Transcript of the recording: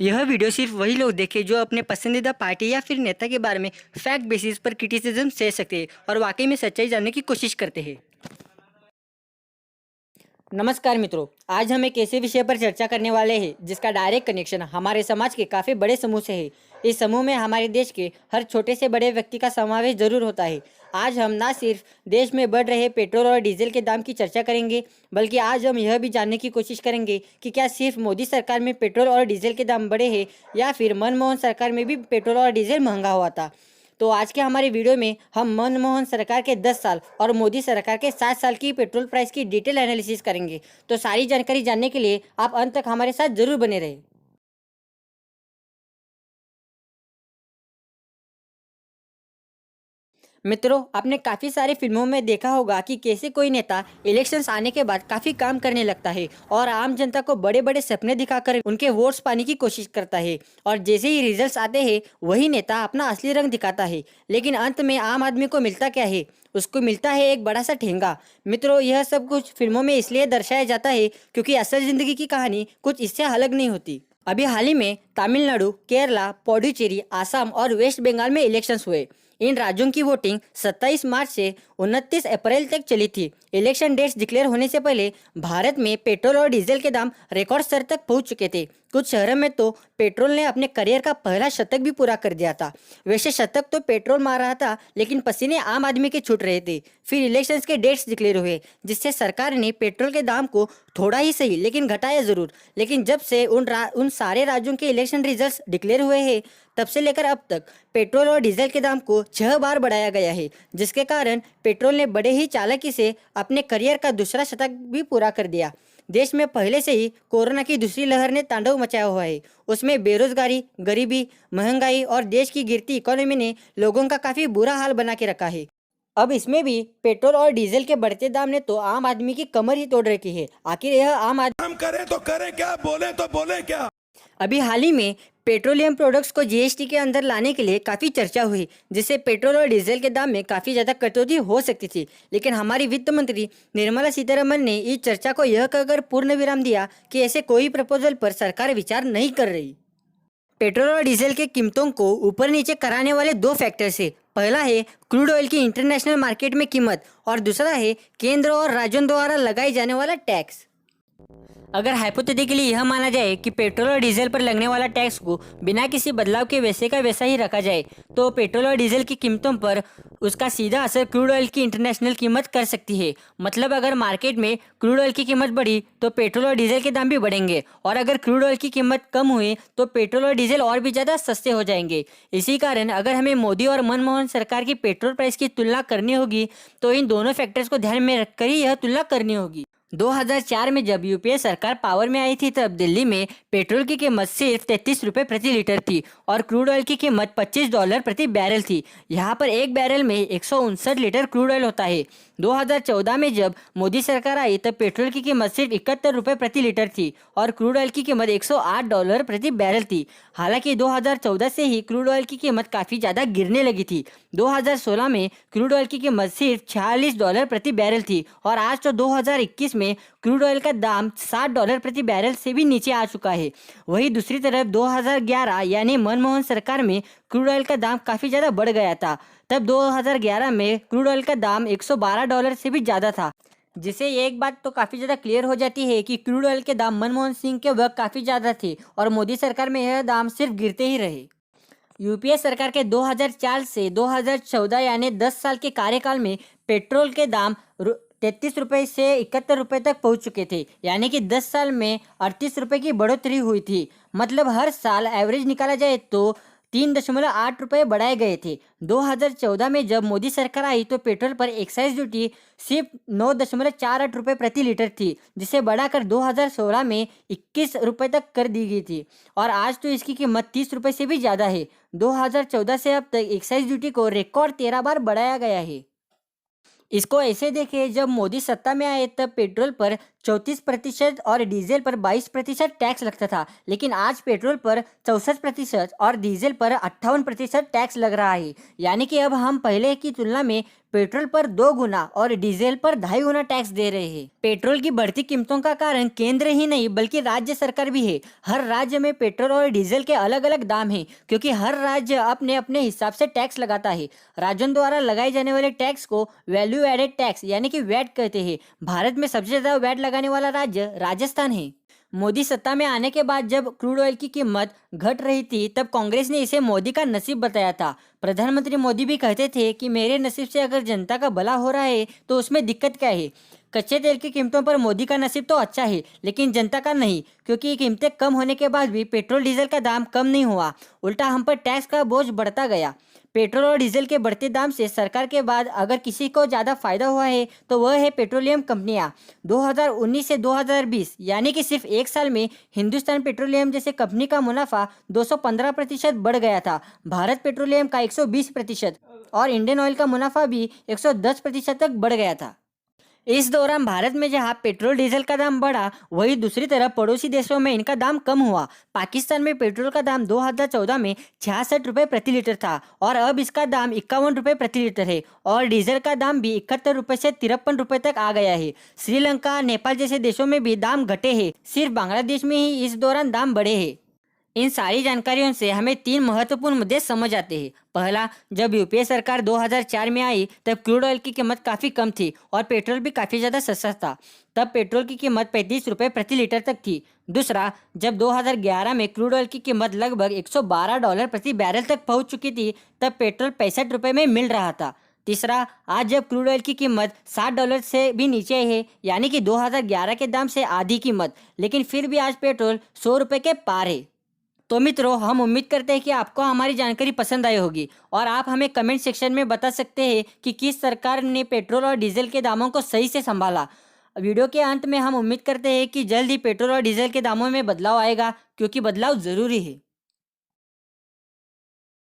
यह वीडियो सिर्फ वही लोग देखें जो अपने पसंदीदा पार्टी या फिर नेता के बारे में फैक्ट बेसिस पर क्रिटिसिज्म दे सकते हैं और वाकई में सच्चाई जानने की कोशिश करते हैं। नमस्कार मित्रों, आज हम एक ऐसे विषय पर चर्चा करने वाले हैं जिसका डायरेक्ट कनेक्शन हमारे समाज के काफ़ी बड़े समूह से है। इस समूह में हमारे देश के हर छोटे से बड़े व्यक्ति का समावेश जरूर होता है। आज हम ना सिर्फ देश में बढ़ रहे पेट्रोल और डीजल के दाम की चर्चा करेंगे, बल्कि आज हम यह भी जानने की कोशिश करेंगे कि क्या सिर्फ मोदी सरकार में पेट्रोल और डीजल के दाम बढ़े हैं या फिर मनमोहन सरकार में भी पेट्रोल और डीजल महंगा हुआ था। तो आज के हमारे वीडियो में हम मनमोहन सरकार के 10 साल और मोदी सरकार के 7 साल की पेट्रोल प्राइस की डिटेल एनालिसिस करेंगे। तो सारी जानकारी जानने के लिए आप अंत तक हमारे साथ जरूर बने रहें। मित्रों, आपने काफ़ी सारे फिल्मों में देखा होगा कि कैसे कोई नेता इलेक्शंस आने के बाद काफ़ी काम करने लगता है और आम जनता को बड़े बड़े सपने दिखाकर उनके वोट्स पाने की कोशिश करता है, और जैसे ही रिजल्ट्स आते हैं वही नेता अपना असली रंग दिखाता है। लेकिन अंत में आम आदमी को मिलता क्या है? उसको मिलता है एक बड़ा सा ठेंगा। मित्रों, यह सब कुछ फिल्मों में इसलिए दर्शाया जाता है क्योंकि असल जिंदगी की कहानी कुछ इससे अलग नहीं होती। अभी हाल ही में तमिलनाडु, केरला, पुडुचेरी, आसाम और वेस्ट बंगाल में इलेक्शंस हुए। इन राज्यों की वोटिंग 27 मार्च से 29 अप्रैल तक चली थी। इलेक्शन डेट्स डिक्लेयर होने से पहले भारत में पेट्रोल और डीजल के दाम रिकॉर्ड स्तर तक पहुंच चुके थे। कुछ शहरों में तो पेट्रोल ने अपने करियर का पहला शतक भी पूरा कर दिया था। वैसे शतक तो पेट्रोल मार रहा था, लेकिन पसीने आम आदमी के छूट रहे थे। फिर इलेक्शंस के डेट्स डिक्लेयर हुए, जिससे सरकार ने पेट्रोल के दाम को थोड़ा ही सही लेकिन घटाया जरूर। लेकिन जब से उन सारे राज्यों के इलेक्शन रिजल्ट्स डिक्लेयर हुए हैं, तब से लेकर अब तक पेट्रोल और डीजल के दाम को 6 बार बढ़ाया गया है, जिसके कारण पेट्रोल ने बड़े ही चालाकी से अपने करियर का दूसरा शतक भी पूरा कर दिया। देश में पहले से ही कोरोना की दूसरी लहर ने तांडव मचाया हुआ है। उसमें बेरोजगारी, गरीबी, महंगाई और देश की गिरती इकोनॉमी ने लोगों का काफी बुरा हाल बना के रखा है। अब इसमें भी पेट्रोल और डीजल के बढ़ते दाम ने तो आम आदमी की कमर ही तोड़ रखी है। आखिर यह आम आदमी हम करें तो करें क्या, बोले तो बोले क्या। अभी हाल ही में पेट्रोलियम प्रोडक्ट्स को जीएसटी के अंदर लाने के लिए काफ़ी चर्चा हुई, जिससे पेट्रोल और डीजल के दाम में काफ़ी ज़्यादा कटौती हो सकती थी। लेकिन हमारी वित्त मंत्री निर्मला सीतारमण ने इस चर्चा को यह कहकर पूर्ण विराम दिया कि ऐसे कोई प्रपोजल पर सरकार विचार नहीं कर रही। पेट्रोल और डीजल की कीमतों को ऊपर नीचे कराने वाले दो फैक्टर्स है। पहला है क्रूड ऑयल की इंटरनेशनल मार्केट में कीमत, और दूसरा है केंद्र और राज्यों द्वारा लगाई जाने वाला टैक्स। अगर हाइपोथेटिकली यह माना जाए कि पेट्रोल और डीजल पर लगने वाला टैक्स को बिना किसी बदलाव के वैसे का वैसा ही रखा जाए, तो पेट्रोल और डीजल की कीमतों पर उसका सीधा असर क्रूड ऑयल की इंटरनेशनल कीमत कर सकती है। मतलब अगर मार्केट में क्रूड ऑयल की कीमत बढ़ी तो पेट्रोल और डीजल के दाम भी बढ़ेंगे, और अगर क्रूड ऑयल की कीमत कम हुई तो पेट्रोल और डीजल और भी ज़्यादा सस्ते हो जाएंगे। इसी कारण अगर हमें मोदी और मनमोहन सरकार की पेट्रोल प्राइस की तुलना करनी होगी तो इन दोनों फैक्टर्स को ध्यान में रखकर ही यह तुलना करनी होगी। 2004 में जब यूपीए सरकार पावर में आई थी, तब दिल्ली में पेट्रोल की कीमत सिर्फ 33 रुपये प्रति लीटर थी और क्रूड ऑयल की कीमत $25 प्रति बैरल थी। यहाँ पर एक बैरल में 159 लीटर क्रूड ऑयल होता है। 2014 में जब मोदी सरकार आई तब पेट्रोल की कीमत सिर्फ 71 रुपये प्रति लीटर थी और क्रूड ऑयल की कीमत $108 प्रति बैरल थी। हालांकि 2014 से ही क्रूड ऑयल की कीमत काफ़ी ज़्यादा गिरने लगी थी। 2016 में क्रूड ऑयल की कीमत सिर्फ $46 प्रति बैरल थी और आज तो 2021 में क्रूड ऑयल का दाम $60 प्रति बैरल से भी नीचे आ चुका है। वहीं दूसरी तरफ 2011 यानी मनमोहन सरकार में क्रूड ऑयल का दाम काफ़ी ज़्यादा बढ़ गया था। तब 2011 में क्रूड ऑयल का दाम $112 से भी ज़्यादा था, जिससे एक बात तो काफ़ी ज़्यादा क्लियर हो जाती है कि क्रूड ऑयल के दाम मनमोहन सिंह के वक्त काफ़ी ज़्यादा थे और मोदी सरकार में यह दाम सिर्फ गिरते ही रहे। यूपीए सरकार के 2004 से 2014 यानी 10 साल के कार्यकाल में पेट्रोल के दाम 33 रुपये से 71 रुपये तक पहुंच चुके थे, यानी कि 10 साल में 38 रुपये की बढ़ोतरी हुई थी। मतलब हर साल एवरेज निकाला जाए तो 3.8 रुपये बढ़ाए गए थे। 2014 में जब मोदी सरकार आई तो पेट्रोल पर एक्साइज ड्यूटी सिर्फ 9.48 रुपये प्रति लीटर थी, जिसे बढ़ाकर 2016 में 21 रुपये तक कर दी गई थी और आज तो इसकी कीमत 30 रुपये से भी ज़्यादा है। 2014 से अब तक एक्साइज ड्यूटी को रिकॉर्ड 13 बार बढ़ाया गया है। इसको ऐसे देखें, जब मोदी सत्ता में आए तब पेट्रोल पर 34% और डीजल पर 22% टैक्स लगता था, लेकिन आज पेट्रोल पर 64% और डीजल पर 58% टैक्स लग रहा है। यानी कि अब हम पहले की तुलना में पेट्रोल पर 2 गुना और डीजल पर 2.5 गुना टैक्स दे रहे हैं। पेट्रोल की बढ़ती कीमतों का कारण केंद्र ही नहीं बल्कि राज्य सरकार भी है। हर राज्य में पेट्रोल और डीजल के अलग अलग दाम हैं, क्योंकि हर राज्य अपने अपने हिसाब से टैक्स लगाता है। राज्यों द्वारा लगाए जाने वाले टैक्स को वैल्यू एडेड टैक्स यानी कि वैट कहते हैं। भारत में सबसे ज्यादा वैट लगाने वाला राज्य राजस्थान है। मोदी सत्ता में आने के बाद जब क्रूड ऑयल की कीमत घट रही थी, तब कांग्रेस ने इसे मोदी का नसीब बताया था। प्रधानमंत्री मोदी भी कहते थे कि मेरे नसीब से अगर जनता का भला हो रहा है तो उसमें दिक्कत क्या है। कच्चे तेल की कीमतों पर मोदी का नसीब तो अच्छा है, लेकिन जनता का नहीं, क्योंकि कीमतें कम होने के बाद भी पेट्रोल डीजल का दाम कम नहीं हुआ, उल्टा हम पर टैक्स का बोझ बढ़ता गया। पेट्रोल और डीजल के बढ़ते दाम से सरकार के बाद अगर किसी को ज़्यादा फायदा हुआ है तो वह है पेट्रोलियम कंपनियां। 2019 से 2020 यानी कि सिर्फ एक साल में हिंदुस्तान पेट्रोलियम जैसे कंपनी का मुनाफा 215% बढ़ गया था। भारत पेट्रोलियम का 120% और इंडियन ऑयल का मुनाफा भी 110% तक बढ़ गया था। इस दौरान भारत में जहां पेट्रोल डीजल का दाम बढ़ा, वहीं दूसरी तरफ पड़ोसी देशों में इनका दाम कम हुआ। पाकिस्तान में पेट्रोल का दाम 2014 में 66 रुपये प्रति लीटर था और अब इसका दाम 51 रुपये प्रति लीटर है और डीजल का दाम भी 71 रुपये से 53 रुपये तक आ गया है। श्रीलंका, नेपाल जैसे देशों में भी दाम घटे हैं, सिर्फ बांग्लादेश में ही इस दौरान दाम बढ़े हैं। इन सारी जानकारियों से हमें 3 महत्वपूर्ण मुद्दे समझ आते हैं। पहला, जब यूपीए सरकार 2004 में आई तब क्रूड ऑयल की कीमत काफ़ी कम थी और पेट्रोल भी काफ़ी ज़्यादा सस्ता था। तब पेट्रोल की कीमत 35 रुपये प्रति लीटर तक थी। दूसरा, जब 2011 में क्रूड ऑयल की कीमत लगभग $112 प्रति बैरल तक पहुंच चुकी थी, तब पेट्रोल 65 रुपये में मिल रहा था। तीसरा, आज जब क्रूड ऑयल की कीमत $60 से भी नीचे है, यानी कि 2011 के दाम से आधी कीमत, लेकिन फिर भी आज पेट्रोल 100 रुपये के पार है। तो मित्रों, हम उम्मीद करते हैं कि आपको हमारी जानकारी पसंद आई होगी और आप हमें कमेंट सेक्शन में बता सकते हैं कि किस सरकार ने पेट्रोल और डीजल के दामों को सही से संभाला। वीडियो के अंत में हम उम्मीद करते हैं कि जल्द ही पेट्रोल और डीजल के दामों में बदलाव आएगा, क्योंकि बदलाव ज़रूरी है।